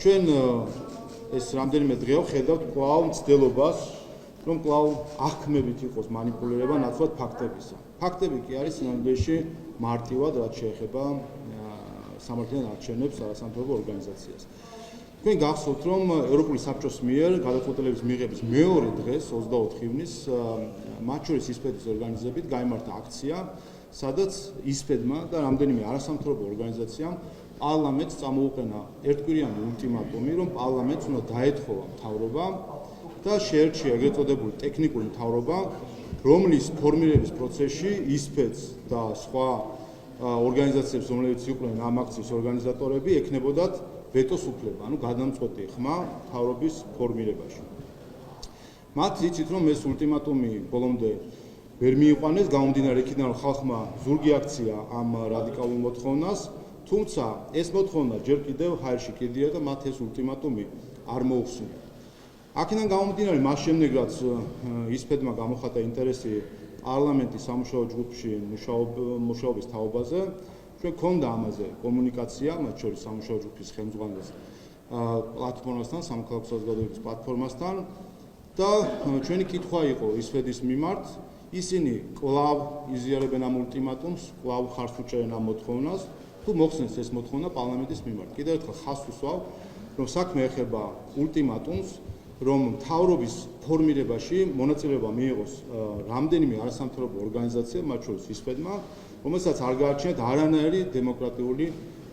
ჩვენ ეს რამდენიმე დღეა ხედავთ კვლავ მცდელობას, რომ კვლავ აღქმებით იყოს მანიპულირება ნაცვლად ფაქტებისა. ფაქტები კი არის სინამდვილეში მარტივად, რაც შეეხება სამართლიან არჩევნებს არასამთავრობო ორგანიზაციას. თქვენ გახსოვთ, რომ ევროპული საბჭოს მიერ გადაწყვეტილების მიღების მეორე დღეს 24 ივნისს მათ შორის ისპედის ორგანიზებით გაიმართა აქცია, სადაც ისპედმა და რამდენიმე არასამთავრობო ორგანიზაციამ პარლამენტს წამოუყენა ერთკვირიანი ულტიმატუმი, რომ პარლამენტს უნდა დაეთხოვა მთავრობა და შეერჩია ეგრეთ წოდებული ტექნიკური მთავრობა, რომლის ფორმირების პროცესში ისპედს და სხვა ორგანიზაციებს, რომლებიც იყვნენ ამ აქციის ორგანიზატორები, ექნებოდათ ვეტოს უფლება, ანუ გადამწყვეტი ხმა მთავრობის ფორმირებაში. მათ იცით, რომ ეს ულტიმატუმი ბოლომდე ვერ მიიყვანეს, გამომდინარე იქიდან, რომ ხალხმა ზურგი აქცია ამ რადიკალურ მოთხოვნას, თუმცა ეს მოთხოვნა ჯერ კიდევ ჰაერში კიდია და მათ ეს ულტიმატუმი არ მოუხსნია. აქედან გამომდინარე, მას შემდეგ რაც ისპედმა გამოხატა ინტერესი პარლამენტის სამუშაო ჯგუფში მუშაობის თაობაზე, ჩვენ გქონდა ამაზე კომუნიკაცია, მათ შორის სამუშაო ჯგუფის ხელმძღვანელის პლატფორმასთან, სამოქალაქო საზოგადოების პლატფორმასთან და ჩვენი კითხვა იყო ისპედის მიმართ, ისინი კვლავ იზიარებენ ამ ულტიმატუმს, კვლავ ხარს უჭერენ ამ მოთხოვნას, თუ მოხსნეს ეს მოთხოვნა პარლამენტის მიმართ. კიდევ ერთხელ ხაზს ვუსვავ, რომ საქმე ეხება ულტიმატუმს, რომ მთავრობის ფორმირებაში მონაწილეობა მიიღოს რამდენიმე არასამთავრობო ორგანიზაცია, მათ შორის ისპედმა, რომელსაც არ გააჩნიათ არანაირი დემოკრატიული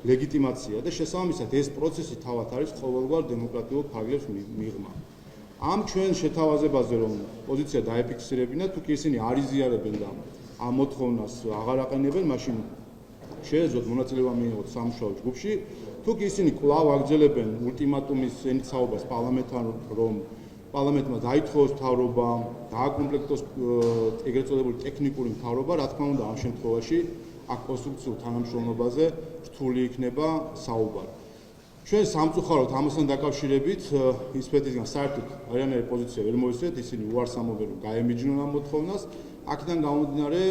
ლეგიტიმაცია და შესაბამისად ეს პროცესი თავად არის ყოველგვარ დემოკრატიულ ფარგლებს მიღმა. ამ ჩვენ შეთავაზებაზე რომ პოზიცია დაეფიქსირებინა, თუ კი ისინი არ იზიარებენ და ამ მოთხოვნას აღარ აყენებენ, მაშინ შეეძლოთ მონაწილეობა მიიღოთ სამუშაო ჯგუფში, თუ კი ისინი კვლავ აგრძელებენ ულტიმატუმის ენიცაობას პარლამენტთან, რომ პარლამენტმა დაითხოვოს მთავრობა, დააკომპლექტოს ეგრეთ წოდებული ტექნიკური მთავრობა, რა თქმა უნდა, ამ შემთხვევაში აქ კონსტრუქციულ თანამშრომლობაზე რთული იქნება საუბარი. ჩვენ სამწუხაროდ ამასთან დაკავშირებით ისპედისგან საერთოდ არანაირი პოზიცია ვერ მოისურვეთ, ისინი უარს ამბობენ, რომ გაემიჯნონ ამ მოთხოვნას, აქედან გამომდინარე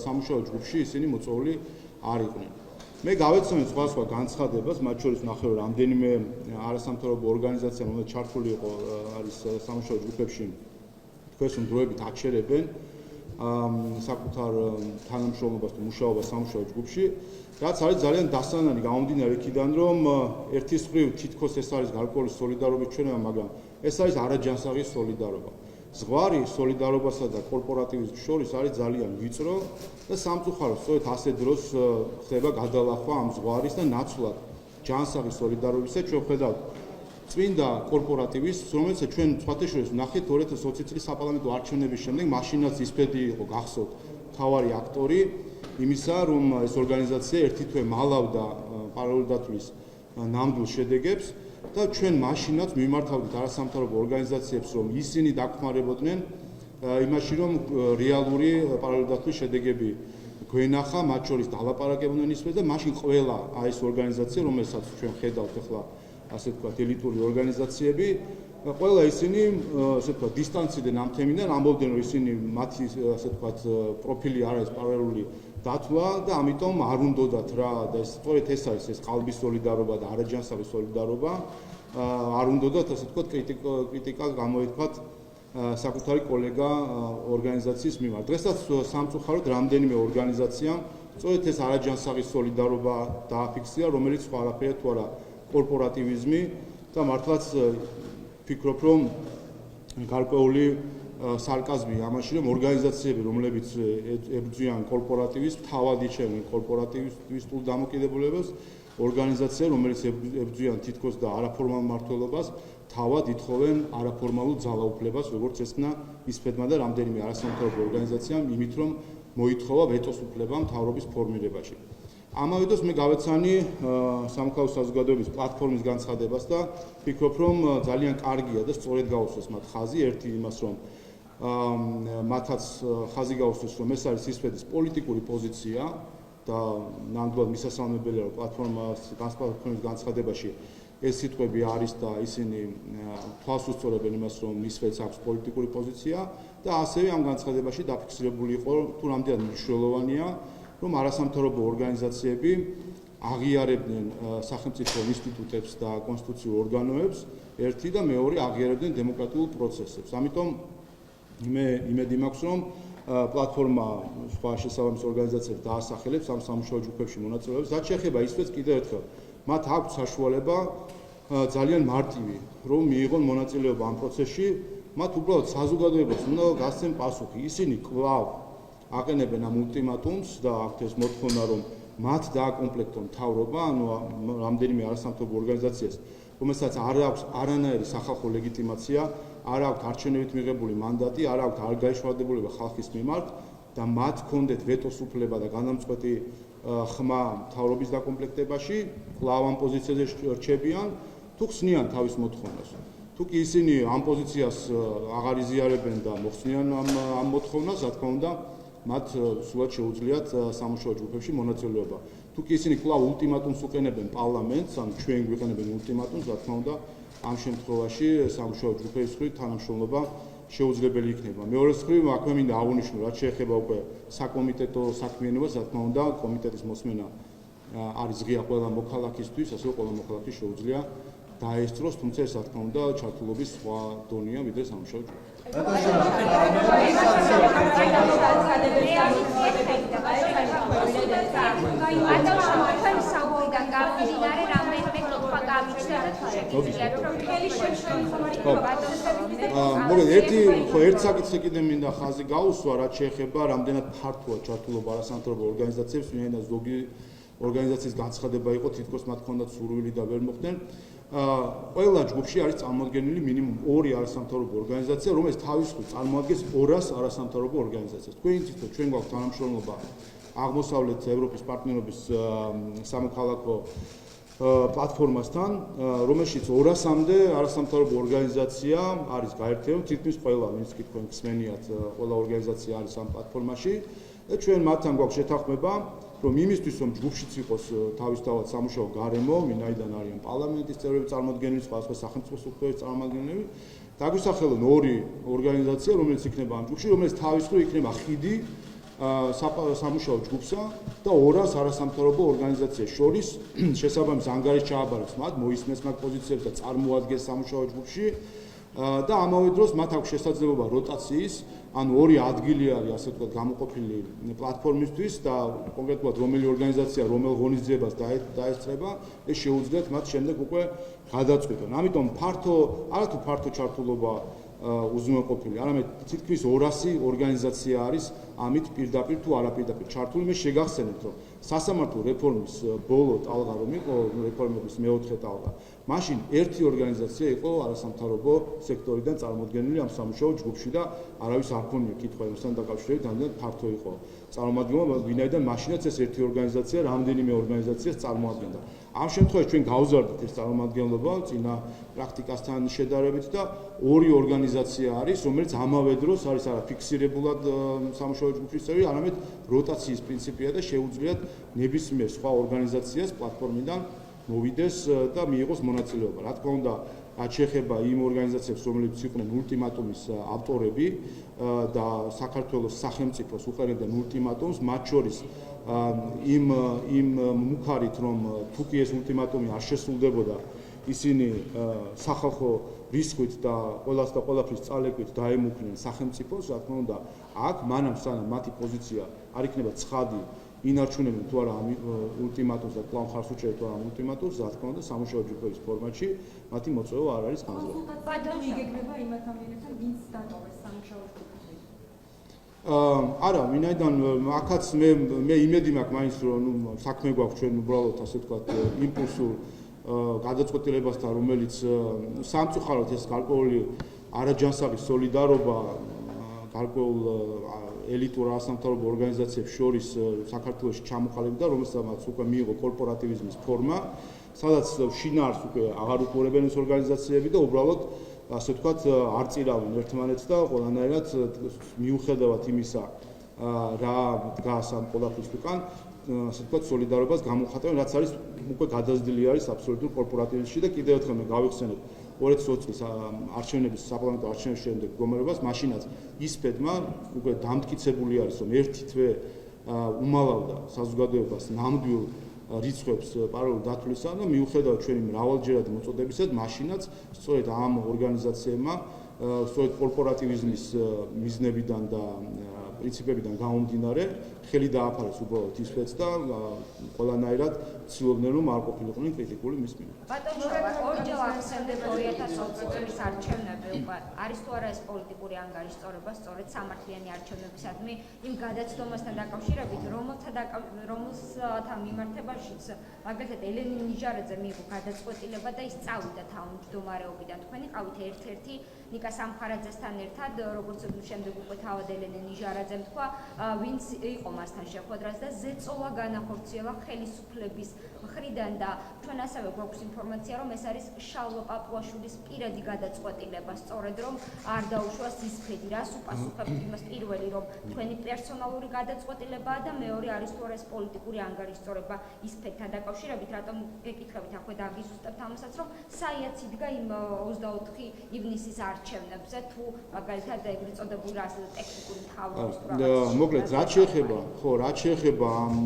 სამუშაო ჯგუფში ისინი მოწვეული არ იყვნენ. მე გავეცნობთ სხვადასხვა განცხადებას, მათ შორის ნახე, რომ რამდენიმე არასამთავრობო ორგანიზაცია, რომელიც ჩართული იყო არის სამუშაო ჯგუფებში, თქვენს დროებით აჩერებენ საკუთარ თანამშრომლობას თუ მუშაობას სამუშაო ჯგუფში, რაც არის ძალიან დასანანი გამომდინარე იქიდან, რომ ერთის მხრივ თითქოს ეს არის გარკვეული სოლიდარობის ჩვენება, მაგრამ ეს არის არაჯანსაღი სოლიდარობა. ზღვარი სოლიდარობასა და კორპორატივიზმის შორის არის ძალიან ვიწრო და სამწუხაროდ სწორედ ასე დროს ხდება გადალახვა ამ ზღვარის და ნაცვლად ჯანსაღი სოლიდარობისა ჩვენ ვხედავთ წმინდა კორპორატივიზმს, რომელსაც ჩვენ სხვათა შორის ვნახეთ 2020 წლის საპარლამენტო არჩევნების შემდეგ, მაშინაც ისპედი იყო გახსოვთ მთავარი აქტორი იმისა, რომ ეს ორგანიზაცია ერთი თვე მალავდა პარალელურ დათვლის ნამდვილ შედეგებს და ჩვენ მაშინაც მიმართავდით არასამთავრობო ორგანიზაციებს, რომ ისინი დაგხმარებოდნენ იმაში, რომ რეალური პარალელურ დათვლის შედეგები გვენახა, მათ შორის დალაპარაკებდნენ ისმეს და მაშინ ყველა ეს ორგანიზაცია, რომელსაც ჩვენ ხედავთ ახლა ასე ვთქვათ ელიტური ორგანიზაციები, ყველა ისინი ასე ვთქვათ დისტანციდან ამ თემიდან ამბობდნენ, რომ ისინი მათი ასე ვთქვათ პროფილი არ არის პარალელური დათვლა და ამიტომ არ უნდათ რა და სწორედ ეს არის ეს ყალბის სოლიდარობა და არაჯანსაღი სოლიდარობა, არ უნდათ ასე ვთქვათ კრიტიკა გამოეთქვათ საკუთარი კოლეგა ორგანიზაციის მიმართ. დღესაც სამწუხაროდ რამდენიმე ორგანიზაციამ სწორედ ეს არაჯანსაღი სოლიდარობა დააფიქსირა, რომელიც სხვა არაფერია თუ არა კორპორატივიზმი და მართლაც ვფიქრობ, რომ გარკვეული სარკაზმია ამაში, რომ ორგანიზაციები, რომლებიც ებრძვიან კორპორატივიზმს, თავად იჩენენ კორპორატივისტულ დამოკიდებულებას, ორგანიზაცია, რომელიც ებრძვიან თითქოს და არაფორმალ მმართველობას, თავად ითხოვენ არაფორმალურ ძალაუფლებას, როგორც ესწნა ისპედმა და რამდენიმე არასამთავრობო ორგანიზაციამ, იმით რომ მოითხოვა ვეტოს უფლება მთავრობის ფორმირებაში. ამავე დროს მე გავეცანი სამოქალაქო საზოგადოების პლატფორმის განცხადებას და ვფიქრობ, რომ ძალიან კარგია და სწორედ გაუსვეს მათ ხაზი, ერთი იმას, რომ მათაც ხაზი გაუსვეს, რომ ეს არის ისპედის პოლიტიკური პოზიცია და ნამდვილად მისასალმებელია, რომ პლატფორმის განცხადებაში ეს სიტყვები არის და ისინი თვალს უსწორებენ იმას, რომ ისპედს აქვს პოლიტიკური პოზიცია და ასევე ამ განცხადებაში დაფიქსირებული იყო, თუ რამდენად მნიშვნელოვანია, რომ არასამთავრობო ორგანიზაციები აღიარებდნენ სახელმწიფო ინსტიტუტებს და კონსტიტუციურ ორგანოებს, ერთი და მეორე აღიარებდნენ დემოკრატიულ პროცესებს. ამიტომ მე იმედი მაქვს, რომ პლატფორმა სხვა შესაბამის ორგანიზაციებს დაასახელებს ამ სამუშაო ჯგუფებში მონაწილეებს. რაც შეეხება ისვეც კიდევ ერთხელ, მათ აქვს საშუალება ძალიან მარტივი, რომ მიიღონ მონაწილეობა ამ პროცესში, მათ უბრალოდ საზოგადოებას უნდა გასცენ პასუხი. ისინი კვლავ აყენებენ ამ ულტიმატუმს და აქვთ ეს მოთხოვნა, რომ მათ დააკომპლექტონ მთავრობა, ანუ რამდენიმე არასამთავრობო ორგანიზაციას, რომელსაც არ აქვს არანაირი სახალხო ლეგიტიმაცია, არ აქვს არჩევნებით მიღებული მანდატი, არ აქვს არ გაეშვალდებულება ხალხის მიმართ და მათ ჰქონდეთ ვეტოს უფლება და განამწყვეტი ხმა მთავრობის დაკომპლექტებაში, კვლავ ამ პოზიციაზე რჩებიან, თუ ხსნიან თავის მოთხოვნას. თუ კი ისინი ამ პოზიციას აღარ იზიარებენ და მოხსნიან ამ მოთხოვნას, რა თქმა უნდა, მათ სულად შეუძლიათ სამუშაო ჯგუფებში მონაწილეობა. თუ კი ისინი კვლავ ულტიმატუმს უყენებენ პარლამენტს, ან ჩვენ გვიყენებენ ულტიმატუმს, რა თქმა უნდა, ამ შემთხვევაში სამუშაო ჯგუფების მხრივ თანამშრომლობა შეუძლებელი იქნება. მეორეს მხრივ, აქვე მინდა აღვნიშნო, რაც შეეხება უკვე საკომიტეტო საქმიანობას, რა თქმა უნდა, კომიტეტის მოსმენა არის ღია ყველა მოქალაქისთვის, ასევე ყველა მოქალაქის შეუძლია დაესწროს, თუმცა ეს რა თქმა უნდა ჩართულობის სხვა დონეა ვიდრე სამუშაო ჯგუფი. ერთ საკითხი კიდე მინდა ხაზი გაუსვა, რაც შეეხება რამდენად ფართოა ჩართულობა არასამთავრობო ორგანიზაციებს, ვინაიდან ზოგი ორგანიზაციის განცხადება იყო, თითქოს მათ ჰქონდათ სურვილი და ვერ მოხდნენ. ყველა ჯგუფში არის წარმოადგენილი მინიმუმ 2 არასამთავრობო ორგანიზაცია, რომელიც თავისუფლად წარმოადგენს 200 არასამთავრობო ორგანიზაციას. ჩვენ გვაქვს თანამშრომლობა აღმოსავლეთ ევროპის პარტნიორობის სამოქალაქო პლატფორმასთან, რომელშიც 200-მდე არასამთავრობო ორგანიზაცია არის გაერთიანებული, თითქმის ყველა, ვინც კი თქვენ გსმენიათ, ყველა ორგანიზაცია არის ამ პლატფორმაში და ჩვენ მათთან გვაქვს შეთანხმება, რომ იმისთვის, რომ ჯგუფშიც იყოს თავისთავად სამუშაო გარემო, ვინაიდან არიან პარლამენტის წევრები წარმოადგენლები, სხვა სახელმწიფო სტრუქტურების წარმომადგენლები, დაგვისახელონ 2 ორგანიზაცია, რომელიც იქნება ამ ჯგუფში, რომელიც თავისუფლად იქნება ხიდი სამუშაო ჯგუფსა და 200 არასამთავრობო ორგანიზაციას შორის შესაბამის ანგარიშს ჩააბარებს მათ, მოისმენს მათ პოზიციებს და წარმოადგენს სამუშაო ჯგუფში და ამავე დროს მათ აქვს შესაძლებლობა როტაციის, ანუ 2 ადგილი არის ასე ვთქვათ გამოყოფილი პლატფორმისთვის და კონკრეტულად რომელი ორგანიზაცია რომელ ღონისძიებას დაესწრება, ეს შეუძლიათ მათ შემდეგ უკვე გადაწყვეტონ. ამიტომ არათუ ფართო ჩართულობა უზრუნველყოფილი, არამედ თითქმის 200 ორგანიზაცია არის ამით პირდაპირ თუ არაპირდაპირ ჩართული. მე შეგახსენებთ, რომ სასამართლო რეფორმის ბოლო ტალღა რომ იყო, რეფორმების მეოთხე ტალღა, მაშინ ერთი ორგანიზაცია იყო არასამთავრობო სექტორიდან წარმოდგენილი ამ სამუშაო ჯგუფში და არავის არ ქონია კითხვა იმასთან დაკავშირებით, რამდენად ფართო იყო წარმოადგენლობა, ვინაიდან მაშინაც ეს ერთი ორგანიზაცია რამდენიმე ორგანიზაციას წარმოადგენდა. ამ შემთხვევაში ჩვენ გავზარდეთ ეს წარმომადგენლობა წინა პრაქტიკასთან შედარებით და 2 ორგანიზაცია არის, რომელიც ამავე დროს არის არა ფიქსირებულად სამუშაო ჯგუფის წევრი, არამედ როტაციის პრინციპია და შეუძლიათ ნებისმიერ სხვა ორგანიზაციას პლატფორმიდან მოვიდეს და მიიღოს მონაწილეობა. რა თქმა უნდა, რაც შეეხება იმ ორგანიზაციებს, რომლებიც იყვნენ ულტიმატუმის ავტორები და საქართველოს სახელმწიფოს უყენებდნენ ულტიმატუმს, მათ შორის იმ მუქარით, რომ თუ კი ეს ულტიმატუმი არ შესრულდებოდა, ისინი სახალხო რისკვით და ყველას და ყველაფრის წალეკვით დაემუქრნენ სახელმწიფოს, რა თქმა უნდა, აქ მანამ სანამ მათი პოზიცია არ იქნება ცხადი, ინარჩუნებენ თუ არა ამ ულტიმატუმს და კვლავ ხარს უჭერენ თუ არა ამ ულტიმატუმს, რა თქმა უნდა, სამუშაო ჯგუფების ფორმატში მათი მოწვევა არ არის განზრახ. ბატონო, იგეგმება იმ ადამიანებთან, ვინც დატოვეს სამუშაო ჯგუფში. არა, ვინაიდან აქაც მე იმედი მაქვს მაინც რომ საქმე გვაქვს ჩვენ უბრალოდ ასე ვთქვათ იმპულსურ გადაწყვეტილებასთან, რომელიც სამწუხაროდ ეს გარკვეული არაჯანსაღი სოლიდარობა გარკვეულ ელიტურ არასამთავრობო ორგანიზაციებს შორის საქართველოში ჩამოყალიბდა, რომელსაც უკვე მიიღო კორპორატივიზმის ფორმა, სადაც შინაარს უკვე აღარ უყურებენ ეს ორგანიზაციები და უბრალოდ ასე ვთქვათ არ წირავენ ერთმანეთს და ყველანაირად მიუხედავად იმისა, რა დგას ამ ყველაფრის უკან, ასე ვთქვათ სოლიდარობას გამოხატავენ, რაც არის უკვე გადაზრდილი არის აბსოლუტურ კორპორატივიზმში და კიდევ ერთხელ მე გავიხსენებ 2020 წლის არჩევნების საპარლამენტო არჩევნების შემდეგ მდგომარეობას, მაშინაც ისპედმა უკვე დამტკიცებული არის, რომ ერთი თვე უმალავდა საზოგადოებას ნამდვილ რიცხვებს პარალელურ დათვლისა და მიუხედავად ჩვენი მრავალჯერადი მოწოდებისა, მაშინაც სწორედ ამ ორგანიზაციებმა სწორედ კორპორატივიზმის მიზნებიდან და პრინციპებიდან გამომდინარე ხელი დააფარეს უბრალოდ ისვეც და ყველანაირად ცდილობდნენ რომ არ ყოფილიყვნენ კრიტიკული მის მიმართ. ბატონო, ორჯერ ახსენდება 2020 წლის არჩევნები უკვე. არის თუ არა ეს პოლიტიკური ანგარიშწორება სწორედ სამართლიანი არჩევნებისადმი იმ გადაცდომასთან დაკავშირებით, რომელთა მიმართებაშიც მაგალითად ელენე ნიჟარაძე მიიღო გადაწყვეტილება და ის წავიდა თავმჯდომარეობიდან. თქვენი ყავით ერთ-ერთი ნიკა სამხარაძესთან ერთად, როგორც შემდეგ უკვე თავად ელენე ნიჟარაძემ თქვა, ვინც იყო მასთან შეხვედრას და ზეწოლა განახორციელა ხელისუფლების მხრიდან და ჩვენ ასევე გვაქვს ინფორმაცია, რომ ეს არის შალვა პაპუაშვილის პირადი გადაწყვეტილება, სწორედ რომ არ დაუშვას ისფედი. რას უპასუხებთ იმას პირველი, რომ თქვენი პერსონალური გადაწყვეტილებაა და მეორე არის თუ არა ეს პოლიტიკური ანგარიშწორება ისფედთან დაკავშირებით, რატომ გეკითხებით აქვე დაგიზუსტებთ ამასაც, რომ საიაც იდგა იმ 24 ივნისის არჩევნებზე, თუ მაგალითად ეგრეთ წოდებული ტექნიკური მთავრობის მოკლედ, რაც შეეხება ამ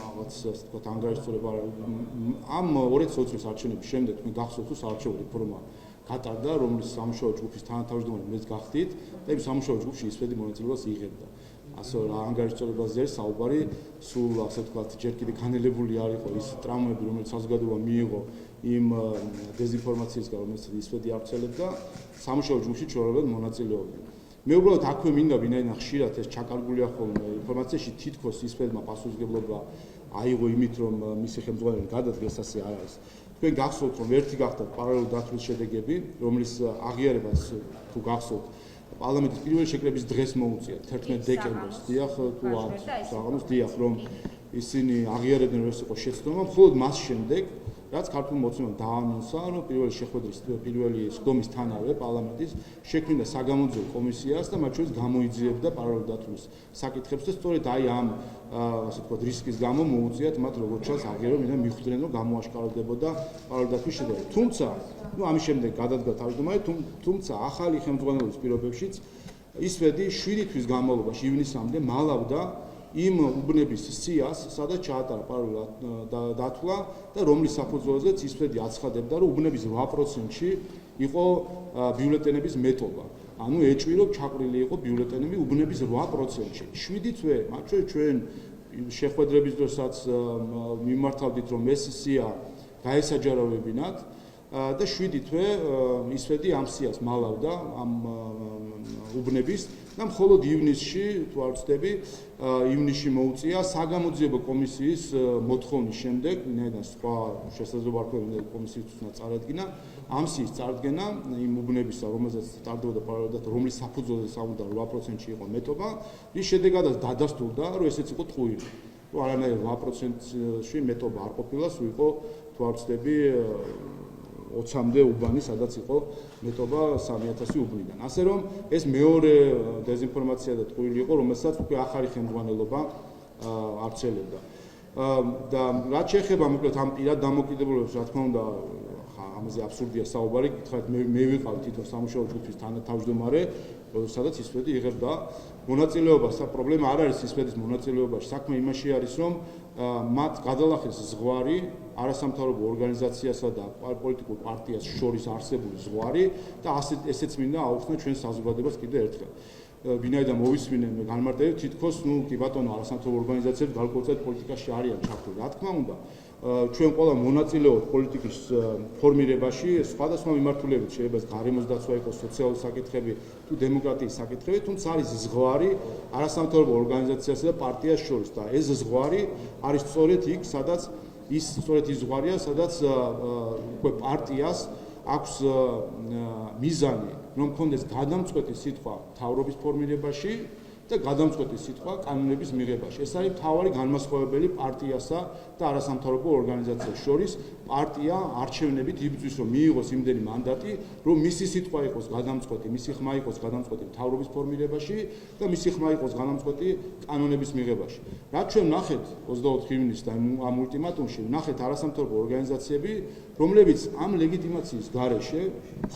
რაღაც ასე ვთქვათ ანგარიშწორება ამ 2020 წლის არჩევნების შემდეგ მე გახსოვთ თუ საარჩევნო რეფორმა გატარდა, რომლის სამუშაო ჯგუფის თანათავმჯდომარე მეც გახდით და იმ სამუშაო ჯგუფში ისფედი მონაწილეობას იღებდა. ასე რა ანგარიშწორებაზე არის საუბარი, სულ ასე ვთქვათ ჯერ კიდე განელებული არ იყო ის ტრამვები, რომელიც საზოგადოება მიიღო იმ დეზინფორმაციისგან, რომელიც ისფედი ავრცელებდა, სამუშაო ჯგუფში ჩვეულებრივ მონაწილეობდა. მე უბრალოდ აქვე მინდა ვინაიდან ხშირად ეს ჩაკარგულია ხოლმე ინფორმაციაში თითქოს ისფედმა პასუხისმგებლობა აიღო იმით, რომ მისი ხელმძღვანელი გადადგეს, ასე არ არის. თქვენ გახსოვთ, რომ ერთი გახდა პარალელური დათვლის შედეგები, რომლის აღიარებას თუ გახსოვთ, პარლამენტის პირველი შეკრების დღეს მოუწია 11 დეკემბერს, დიახ, თუ არ საღამოს, დიახ, რომ ისინი აღიარებდნენ, რომ ეს იყო შეცდომა, მხოლოდ მას შემდეგ რაც ქართულ მოცემამ დაანონსა, რომ პირველი სხდომისთანავე პარლამენტის შექმნა საგამოძიებო კომისიას და მათ შორის გამოიძიებდა პარალელურ დათვლის საკითხებს და სწორედ აი ამ ასე ვთქვათ რისკის გამო მოუწიათ მათ როგორც ჩანს აღიარება, ვინაიდან მიხვდნენ, რომ გამოაშკარავდებოდა პარალელურ დათვლის შედეგი. თუმცა, ამის შემდეგ გადადგა თავმჯდომარე, თუმცა ახალი ხელმძღვანელობის პირობებშიც ისვედი 7 თვის განმავლობაში ივნისამდე მალავდა იმ უბნების სიას, სადაც ჩაატარა პარალელური დათვლა და რომლის საფუძველზეც ისვედი აცხადებდა, რომ უბნების 8%-ში იყო ბიულეტენების მეტობა. ანუ ეჭვი, რომ ჩაყრილი იყო ბიულეტენები უბნების 8%-ში. 7 თვე, მათ შორის ჩვენ შეხვედრების დროსაც მიმართავდით, რომ ეს სია გაესაჯარავებინათ და 7 თვე ისვედი ამ სიას მალავდა ამ უბნების და მხოლოდ ივნისში, თუ არ ვცდები, ივნისში მოუწია საგამოძიებო კომისიის მოთხოვნის შემდეგ, ვინაიდან სხვა შესაძლებლობა არ ქონდა კომისიის თვითონ წარადგინა, ამ სიის წარდგენა იმ უბნებისა, რომელზეც ტარდებოდა პარალელურად, რომლის საფუძველზე საუბარია 8%-ში იყო მეტობა, რის შედეგადაც დადასტურდა, რომ ესეც იყო ტყუილი. რომ არანაირ 8%-ში მეტობა არ ყოფილა, სულ იყო, თუ არ ვცდები, 20-მდე უბანი, სადაც იყო მეტობა 3000 უბნიდან. ასე რომ ეს მეორე დეზინფორმაცია და ტყუილი იყო, რომელსაც უკვე ახალი ხელმძღვანელობა ავრცელებდა. და რაც შეეხება მოკლედ ამ პირად დამოკიდებულებას, რა თქმა უნდა, ამაზე აბსურდია საუბარი, გითხრათ მე ვიყავ თვითონ სამუშაო ჯგუფის თანათავმჯდომარე, სადაც ისვედი იღებდა მონაწილეობას. პრობლემა არ არის ისვედის მონაწილეობაში, საქმე იმაში არის, რომ მათ გადალახეს ზღვარი არასამთავრობო ორგანიზაციასა და პოლიტიკურ პარტიას შორის არსებული ზღვარი და ესეც მინდა აუხსნათ ჩვენ საზოგადოებას კიდევ ერთხელ. ვინაიდან მოვისმინე მე განმარტებით, თითქოს კი ბატონო არასამთავრობო ორგანიზაციები გარკვეულწილად პოლიტიკაში არიან ჩართული. რა თქმა უნდა, ჩვენ ყველა მონაწილეობთ პოლიტიკის ფორმირებაში, სხვადასხვა მიმართულებით, შეიძლება ეს გარემოს დაცვა იყოს, სოციალური საკითხები თუ დემოკრატიის საკითხები, თუმცა არის ზღვარი არასამთავრობო ორგანიზაციასა და პარტიას შორის და ეს ზღვარი არის სწორედ იქ, სადაც ის ზღვარია, სადაც უკვე პარტიას აქვს მიზანი, რომ კონდეს გადამწყვეტი სიტყვა მთავრობის ფორმირებაში და გადამწყვეტი სიტყვა კანონების მიღებაში. ეს არის მთავარი განმასხვავებელი პარტიასა და არასამთავრობო ორგანიზაციას შორის. პარტია არჩევნებით იბრძვის, რომ მიიღოს იმდენი მანდატი, რომ მისი სიტყვა იყოს გადამწყვეტი, მისი ხმა იყოს გადამწყვეტი მთავრობის ფორმირებაში და მისი ხმა იყოს გადამწყვეტი კანონების მიღებაში. რაც ჩვენ ვნახეთ 24 ივნისს და ამ ულტიმატუმში ვნახეთ არასამთავრობო ორგანიზაციები, რომლებიც ამ ლეგიტიმაციის გარეშე,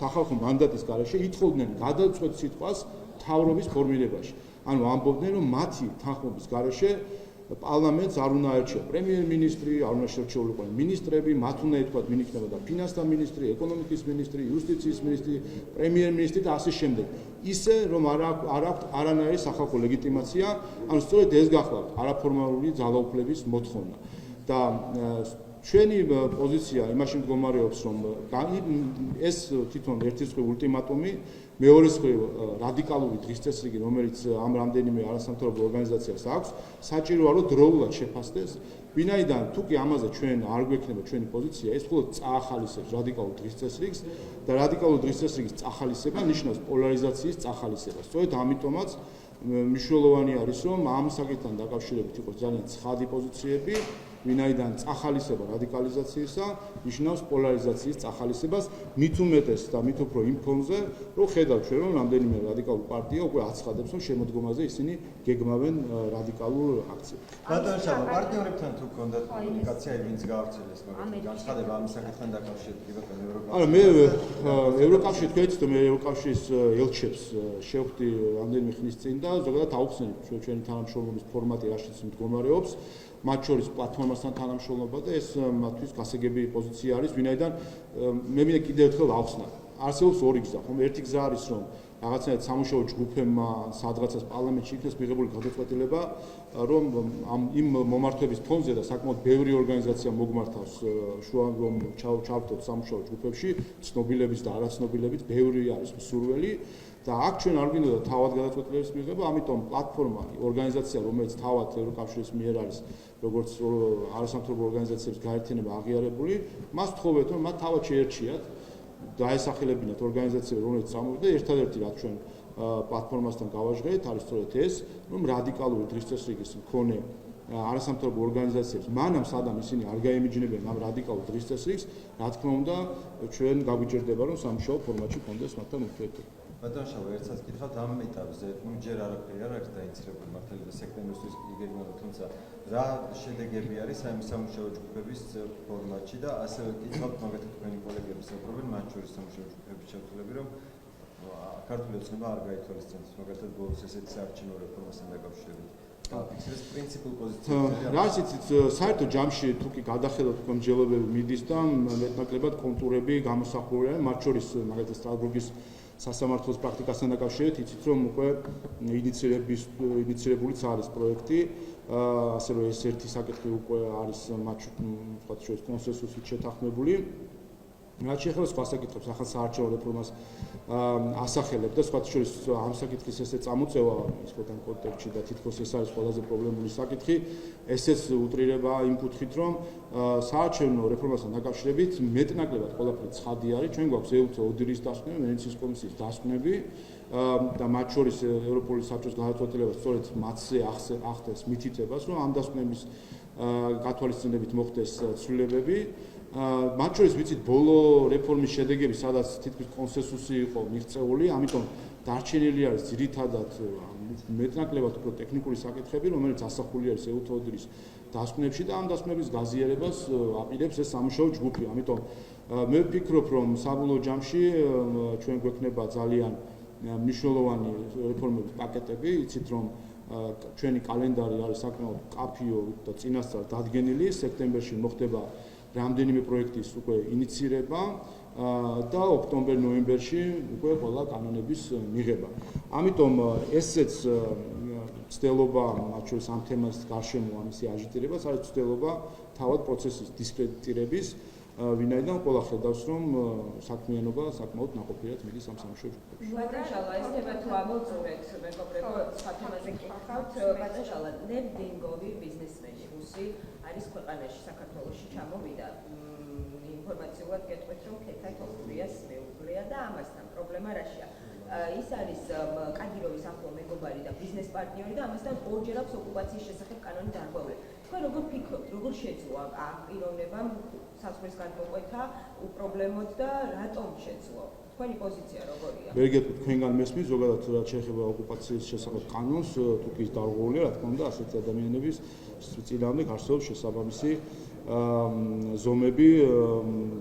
სახალხო მანდატის გარეშე ითხოვდნენ გადამწყვეტ სიტყვას მთავრობის ფორმირებაში. ანუ ამბობდნენ, რომ მათი თანხმობის გარეშე პარლამენტს არ უნდა აერჩია პრემიერ-მინისტრი, არ უნდა შერჩეულიყვნენ მინისტრები, მათ უნდა ეთქვათ ვინ იქნებოდა ფინანსთა მინისტრი, ეკონომიკის მინისტრი, იუსტიციის მინისტრი, პრემიერ-მინისტრი და ასე შემდეგ. ისე რომ არ აქვს არანაირი სახალხო ლეგიტიმაცია, ანუ სწორედ ეს გახლავთ არაფორმალური ძალაუფლების მოთხოვნა. და ჩვენი პოზიცია იმაში მდგომარეობს, რომ ეს თვითონ ერთი მხრივ ულტიმატუმი, მეორე მხრივ რადიკალური დღის წესრიგი, რომელიც ამ რამდენიმე არასამთავრობო ორგანიზაციას აქვს, საჭიროა რომ დროულად შეფასდეს, ვინაიდან თუ კი ამაზე ჩვენ არ გვექნება ჩვენი პოზიცია, ეს მხოლოდ წაახალისებს რადიკალურ დღის წესრიგს და რადიკალურ დღის წესრიგის წახალისება ნიშნავს პოლარიზაციის წახალისებას. სწორედ ამიტომაც მნიშვნელოვანი არის, რომ ამ საკითხთან დაკავშირებით იყოს ძალიან ცხადი პოზიციები, ვინაიდან წახალისება რადიკალიზაციისა ნიშნავს პოლარიზაციის წახალისებას, მით უმეტეს და მით უფრო იმ ფონზე, რომ ხედავთ ჩვენ, რომ რამდენიმე რადიკალურ პარტია უკვე აცხადებს, რომ შემოდგომაზე ისინი გეგმავენ რადიკალურ აქციებს. ბატონო შაბა, პარტნიორებთან თუ გქონდათ კომუნიკაცია, ვინც გავრცელეს მაგათი განცხადება ამ საკითხთან დაკავშირებით, კი ბატონო, ევროკავშირი. ანუ მე ევროკავშირი თქვით, მე ევროკავშირის ელჩებს შევხვდი რამდენიმე ხნის წინ და ზოგადად აუხსენით ჩვენი თანამშრომლობის ფორმატი რაშიც მდგომარეობს. მათ შორის პლატფორმასთან თანამშრომლობა და ეს მათთვის გასაგები პოზიცია არის, ვინაიდან მე მინდა კიდევ ერთხელ ავხსნა. არსებობს ორი გზა, ხომ? ერთი გზა არის, რომ რაღაცნაირად სამუშაო ჯგუფებმა სადღაცას პარლამენტში იქნეს მიღებული გადაწყვეტილება, რომ იმ მომართვების ფონზე და საკმაოდ ბევრი ორგანიზაცია მოგმართავს შუა რომ ჩავთოთ სამუშაო ჯგუფებში, ცნობილების და არაცნობილების, ბევრი არის მსურველი. და აქ ჩვენ არ გვინდოდა თავად გადაწყვეტილების მიღება, ამიტომ პლატფორმა, ორგანიზაცია, რომელიც თავად ევროკავშირის მიერ არის, როგორც არასამთავრობო ორგანიზაციების გაერთიანება აღიარებული, მას ვთხოვეთ, რომ მათ თავად შეერჩიათ, დაესახელებინათ ორგანიზაციები, რომელიც წამოვიდა, ერთადერთი რაც ჩვენ პლატფორმასთან გავაჟღერეთ, არის სწორედ ეს, რომ რადიკალური დღის წესრიგის მქონე არასამთავრობო ორგანიზაციებს მანამ სადამ ისინი არ გაემიჯნებიან ამ რადიკალურ დღის წესრიგს, რა თქმა უნდა, ჩვენ გაგვიჭირდება, რომ სამუშაო ფორმატში კონდეს მათთან ურთიერთობა. ბატონო შაბა, ერთსაც გითხრათ ამ ეტაპზე, ჯერ არაფერი არ არის დაინცრებული მართალი და სექტემბრისთვის იგეგმება, თუმცა რა შედეგები არის ამ სამუშაო ჯგუფების ფორმატში და ასევე გითხრათ მაგათი თქვენი კოლეგები საუბრობენ, მათ შორის სამუშაო ჯგუფების ჩართულები, რომ ქართული ოცნება არ გაითვალისწინებს, მაგალითად ბოლოს ესეთი საარჩევნო რეფორმასთან დაკავშირებით. ფიქსირეს პრინციპულ პოზიციაზე. რა იცით, საერთო ჯამში თუ კი გადახედავთ კონჯელობები მიდის და მეტნაკლებად კონტურები გამოსახული არის, მათ შორის მაგალითად სტრასბურგის სასამართლოს პრაქტიკასთან დაკავშირებით იცით, რომ უკვე ინიცირებულიც არის პროექტი, ასე რომ ეს ერთი საკითხი უკვე არის მათ შორის კონსენსუსით შეთანხმებული. რაც შეეხება სხვა საკითხებს, ახალ საარჩევნო რეფორმას ასახელებ და სხვა შორის ამ საკითხის ესე წამოწევა ისქოთან კონტექსტში და თითქოს ეს არის ყველაზე პრობლემური საკითხი, ესეც უტრირება იმ კუთხით, რომ საარჩევნო რეფორმასთან დაკავშირებით მეტნაკლებად ყველაფერი ცხადი არის, ჩვენ გვაქვს ეუთო ოდირის დასკვნები, ვენეციის კომისიის დასკვნები და მათ შორის ევროპული საბჭოს გადაწყვეტილება სწორედ მათზე ახდენს მითითებას, რომ ამ დასკვნების გათვალისწინებით მოხდეს ცვლილებები. მათ შორის ვიცით ბოლო რეფორმის შედეგები, სადაც თითქმის კონსენსუსი იყო მიღწეული, ამიტომ დარჩენილი არის ძირითადად მეტნაკლებად უფრო ტექნიკური საკითხები, რომელიც ასახული არის ეუთო ოდირის დასკვნებში და ამ დასკვნების გაზიარებას აპირებს ეს სამუშაო ჯგუფი. ამიტომ მე ვფიქრობ, რომ საბოლოო ჯამში ჩვენ გვექნება ძალიან მნიშვნელოვანი რეფორმების პაკეტები, იცით რომ ჩვენი კალენდარი არის საკმაოდ კაფიო და წინასწარ დადგენილი, სექტემბერში მოხდება რამდენიმე პროექტის უკვე ინიცირება და ოქტომბერ-ნოემბერში უკვე ყველა კანონების მიღება. ამიტომ ესეც ცდელობა, მათ შორის ამ თემას გარშემო ამისი აჟიტირებას არის ცდელობა თავად პროცესის დისკრედიტირების, ვინაიდან ყველა ხედავს, რომ საქმიანობა საკმაოდ ნაყოფიერად მიდის ამ სამუშაო ჯგუფებში. ბატონშალა, ეს თემა თუ ამოწურეთ, მეგობრებო, სხვა თემაზე გითხავთ, ბატონშალა, ნებ დინგოვი ბიზნესმენი რუსი არის ქვეყანაში, საქართველოში ჩამოვიდა. ინფორმაციულად გეტყვით, რომ ქეთა თოფურიას მეუღლეა და ამასთან პრობლემა რაშია. ის არის კადიროვის ახლო მეგობარი და ბიზნეს პარტნიორი და ამასთან ორჯერ აქვს ოკუპაციის შესახებ კანონი დარღვევილი. თქვენ როგორ ფიქრობთ, როგორ შეძლო ამ პიროვნებამ საზღვრის გადმოყვეთა უპრობლემოდ და რატომ შეძლო? თქვენი პოზიცია როგორია? ვერ გეტყვით, თქვენგან მესმის, ზოგადად რაც შეეხება ოკუპაციის შესახებ კანონს, თუ კი დარღვეულია, რა თქმა უნდა, ასეთი ადამიანების წინააღმდეგ არსებობს შესაბამისი ზომები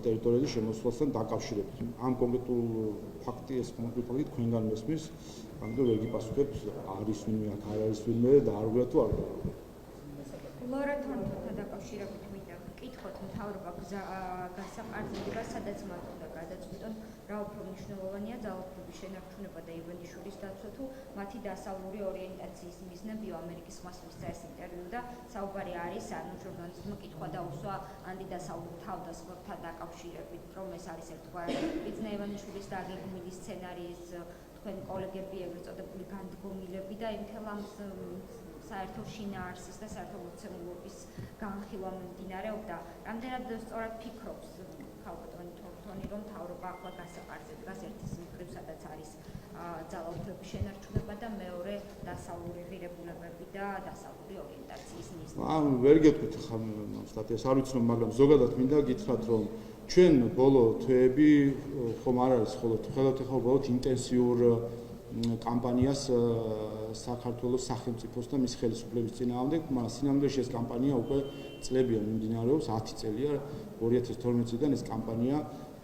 ტერიტორიაზე შემოსვლასთან დაკავშირებით. ამ კონკრეტულ ფაქტს თქვენგან მესმის, ამიტომ ვერ გიპასუხებ, არის ვინმე, აქ არ არის ვინმე და არ ვიგა თუ არ ვიგა. ლორა თორნთან დაკავშირებით მინდა გკითხოთ მთავრობა გასაყარზენება სადაც მათ უნდა გადაწყვიტონ რა უფრო მნიშვნელოვანია ძალაუფლების შენარჩუნება და ივანიშვილის დაცვა თუ მათი დასავლური ორიენტაციის მიზნებია ამერიკის მასშტაბის წეს ინტერვიუ და საუბარი არის ანუ ჟურნალისტმა კითხვა დაუსვა ანდი დასავლურ თავდასხმებთან დაკავშირებით რომ ეს არის ერთგვარი ბიზნეს ივანიშვილის დაგეგმილი სცენარიის თქვენი კოლეგები ეგრეთ წოდებული განდგომილები და იმ თელ ამ საერთო შინაარსის და საერთო მოცემულობის განხილვა მიმდინარეობდა. რამდენად სწორად ფიქრობს ქალბატონი თორთონი, რომ მთავრობა ახლა გასაყარზებს ერთის მხრივ, სადაც არის ძალაუფლების შენარჩუნება და მეორე დასავლური ღირებულებები და დასავლური ორიენტაციის მიზნები. ვერ გეტყვით ხა სტატიას არ ვიცნობ, მაგრამ ზოგადად მინდა გითხრათ, რომ ჩვენ ბოლო თვეები ხომ არ არის ხოლმე ახლა ბოლო ინტენსიურ კამპანიას საქართველოს სახელმწიფოს და მის ხელისუფლების წინააღმდეგ, მაგრამ სინამდვილეში ეს კამპანია უკვე წლებია მიმდინარეობს, 10 წელია 2012 წლიდან ეს კამპანია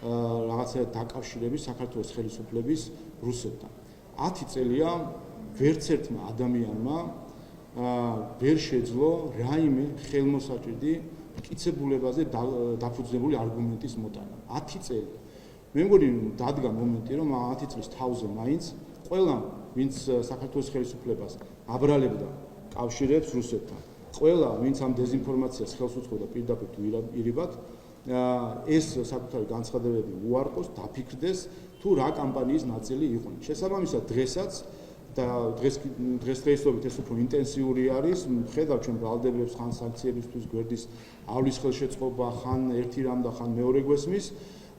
რაღაცა დაკავშირების საქართველოს ხელისუფლების რუსეთთან. 10 წელია ვერც ერთმა ადამიანმა ვერ შეძლო რაიმე ხელმოსაჭრელი მტკიცებულებაზე დაფუძნებული არგუმენტის მოტანა. 10 წელი. მე მგონი დადგა მომენტი, რომ 10 წლის თავზე მაინც ყველა ვინც საქართველოს ხელისუფლებას აბრალებდა კავშირებს რუსეთთან, ყველა ვინც ამ დეზინფორმაციას ხელს უწყობდა პირდაპირ თუ ირიბად, ეს საკუთარი განცხადებები უარყოს, დაფიქრდეს თუ რა კამპანიის ნაწილი იყვნენ. შესაბამისად დღესაც და დღესდღეობით ეს უფრო ინტენსიური არის, ხედავ ჩვენ ბრალდებებს ხან სანქციებისთვის გვერდის ავლის ხელშეწყობა, ხან ერთი რამ და ხან მეორე გვესმის.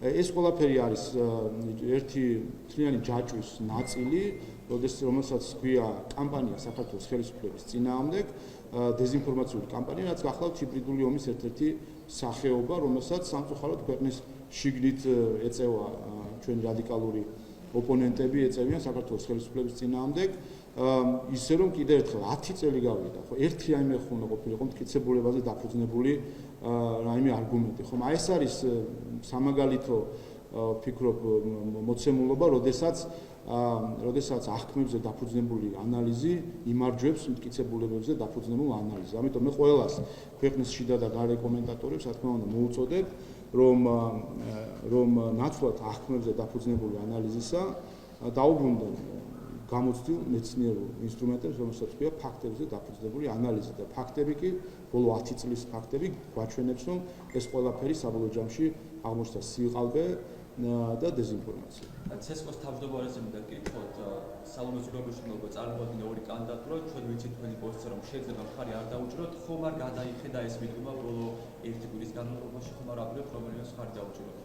ეს ყველაფერი არის ერთი მთლიანი ჯაჭვის ნაწილი, რომელსაც ქვია კამპანია საქართველოს ხელისუფლების წინააღმდეგ, დეზინფორმაციული კამპანია, რაც გახლავთ ჰიბრიდული ომის ერთ-ერთი სახეობა, რომელსაც სამწუხაროდ ქვეყნის შიგნით ეწევა ჩვენი რადიკალური ოპონენტები ეწევიან საქართველოს ხელისუფლების წინააღმდეგ. ისე რომ კიდევ ერთხელ 10 წელი გავიდა, ხო, ერთი რაიმე ხომ ყოფილიყო მტკიცებულებაზე დაფუძნებული რაიმე არგუმენტი, ხომ? აი ეს არის სამაგალითო ფიქრობ მოცემულობა, როდესაც აღქმებზე დაფუძნებული ანალიზი იმარჯვებს მტკიცებულებებზე დაფუძნებულ ანალიზს. ამიტომ მე ყველას ქვეყნის შიდა და გარე კომენტატორებს, რა თქმა უნდა, მოუწოდებ, რომ ნაცვლად აღქმებზე დაფუძნებული ანალიზისა დაუბრუნდონ გამოცდილ მეცნიერულ ინსტრუმენტებს, რომელსაც ქვია ფაქტებზე დაფუძნებული ანალიზი და ფაქტები კი ბოლო 10 წლის ფაქტები გვაჩვენებს, რომ ეს ყველაფერი საბოლოო ჯამში აღმოჩნდა სიყალბე და დეზინფორმაცია. ცესკოს თავმჯდომარეზე მინდა გკითხოთ, სალომე ზურაბაშვილმა წარმოადგინა ორი კანდიდატურა, ჩვენ ვიცით თქვენი პოზიცია, რომ შეიძლება მხარი არ დაუჭიროთ, ხომ არ გადაიხედა ეს მიტომა ბოლო ერთი კვირის განმავლობაში, ხომ არ აღვიქვთ რომელიმე მხარი დაუჭიროთ.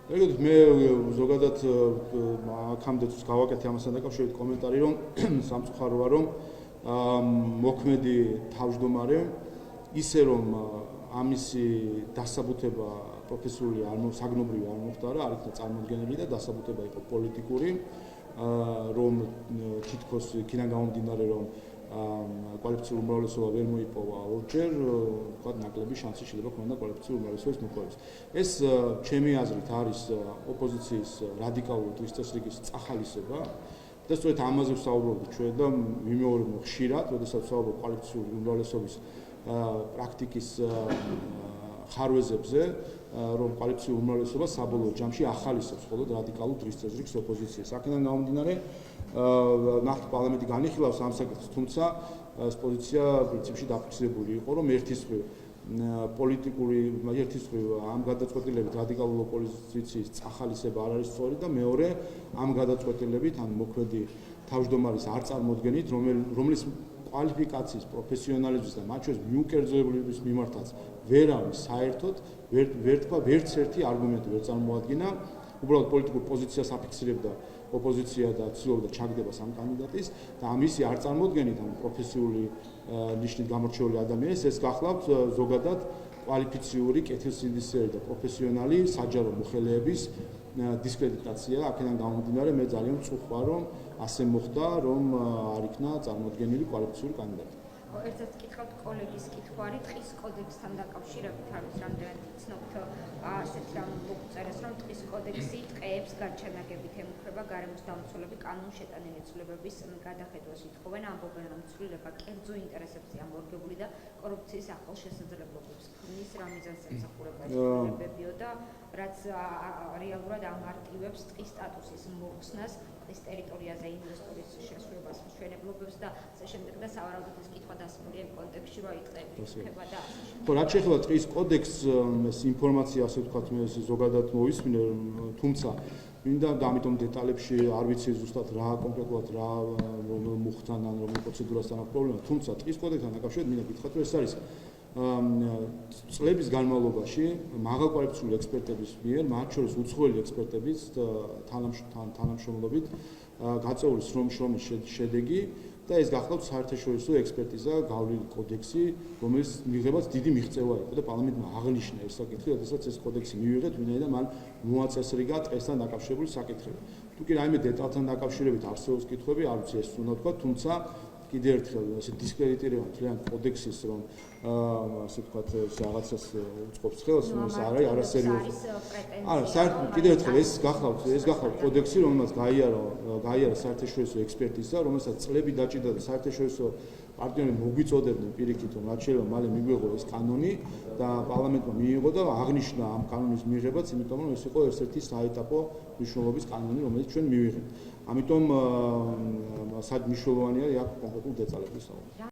ეგრეთ მე ზოგადად აქამდე გავაკეთე ამასთან დაკავშირებით კომენტარი, რომ სამწუხაროა, რომ მოქმედი თავმჯდომარე ისე რომ ამისი დასაბუთება პროფესიული საგნობრივი არ მოხდარა, არ იქნა წარმოდგენილი და დასაბუთება იყო პოლიტიკური, რომ თითქოს იქიდან გამომდინარე, რომ კვალიფიციური უმრავლესობა ვერ მოიპოვა ორჯერ, თქვა ნაკლები შანსი შეიძლება ქონდა კვალიფიციური უმრავლესობის მოპოვების. ეს ჩემი აზრით არის ოპოზიციის რადიკალური თვისწესრიგის წახალისება და სწორედ ამაზე ვსაუბრობთ ჩვენ და ვიმეორებთ ხშირად, როდესაც ვსაუბრობთ კვალიფიციური უმრავლესობის პრაქტიკის ხარვეზებზე, რომ კვალიფიციური უმრავლესობა საბოლოო ჯამში ახალისებს მხოლოდ რადიკალურ თვისწესრიგს ოპოზიციას. აქედან გამომდინარე, ნახეთ პარლამენტი განიხილავს ამ საკითხს, თუმცა ეს პოზიცია პრინციპში დაფიქსირებული იყო, რომ ერთის მხრივ ამ გადაწყვეტილებით რადიკალური ოპოზიციის წახალისება არ არის სწორი და მეორე ამ გადაწყვეტილებით ან მოქმედი თავმჯდომარის არ წარმოდგენით, რომლის კვალიფიკაციის, პროფესიონალიზმის და მათ შორის მიუკერძოებლობის მიმართაც ვერ არის საერთოდ ვერც ერთი არგუმენტი ვერ წარმოადგინა, უბრალოდ პოლიტიკურ პოზიციას აფიქსირებდა ოპოზიცია და ცდილობდა ჩაგდებას ამ კანდიდატის და ამისი არ წარმოდგენით ამ პროფესიული ნიშნით გამორჩეული ადამიანის ეს გახლავთ ზოგადად კვალიფიციური, კეთილსინდისიერი და პროფესიონალი საჯარო მოხელეების დისკრედიტაცია. აქედან გამომდინარე მე ძალიან ვწუხვა, რომ ასე მოხდა, რომ არ იქნა წარმოდგენილი კვალიფიციური კანდიდატი. ერთად გკითხავთ კოლეგის კითხვა არის ტყის კოდექსთან დაკავშირებით, არის რამდენად იცნობთ ასეთ რამ მოგწერეს, რომ ტყის კოდექსი ტყეებს გარჩენაგებით ემუქრება გარემოს დამცველები კანონში შეტანილი ცვლილებების გადახედვას ითხოვენ, ამბობენ, რომ ცვლილება კერძო ინტერესებზე ამორგებული და კორუფციის ახალშესაძლებლობებს ქმნის, რა მიზანს ემსახურება ეს ცვლილებებიო და რაც რეალურად ამარტივებს ტყის სტატუსის მოხსნას, ტყის ტერიტორიაზე ინვესტორის შესრულებას, მშვენებლობებს და ასე შემდეგ და სავარაუდოდ ეს კითხვა დასმულია იმ კონტექსტში, რომ ტყეები იხება და ასე შემდეგ. ხო, რაც შეეხება ტყის კოდექსს, ეს ინფორმაცია ასე ვთქვათ, მე ზოგადად მოვისმინე, თუმცა მინდა და ამიტომ დეტალებში არ ვიცი ზუსტად რა კონკრეტულად რა მოხდან ან რომელ პროცედურასთან აქვს პრობლემა, თუმცა ტყის კოდექსთან დაკავშირებით მინდა გითხრათ, რომ ეს არის წლების განმავლობაში მაღალკვალიფიციური ექსპერტების მიერ, მათ შორის უცხოელი ექსპერტების თანამშრომლობით გაწეული შრომის შედეგი და ეს გახლავთ საერთაშორისო ექსპერტიზა გავლილი კოდექსი, რომელიც მიღებაც დიდი მიღწევა იყო და პარლამენტმა აღნიშნა ეს საკითხი, როდესაც ეს კოდექსი მივიღეთ, ვინაიდან მან მოაწესრიგა ტყესთან დაკავშირებული საკითხები. თუ კი რაიმე დეტალთან დაკავშირებით არსებობს კითხვები, არ ვიცი ეს უნდა თქვა, თუმცა კიდევ ერთხელ ესე დისკრედიტირება მთლიან კოდექსის, რომ ასე ვთქვათ, რაღაცას უწყობს ხელს, ეს არ არის არასერიოზული. არა, საერთოდ კიდევ ერთხელ ეს გახლავთ კოდექსი, რომელმაც გაიარა საერთაშორისო ექსპერტიზა, რომელსაც წლები დაჭირდა და საერთაშორისო პარტნიორები მოგვიწოდებდნენ პირიქით, რომ რაც შეიძლება მალე მიგვეღო ეს კანონი და პარლამენტმა მიიღო და აღნიშნა ამ კანონის მიღებაც, იმიტომ რომ ეს იყო ერთ-ერთი საეტაპო მნიშვნელობის კანონი, რომელიც ჩვენ მივიღეთ. ამიტომ საერთოდ მნიშვნელოვანია აქ კონკრეტულ დეტალებში საუბარი.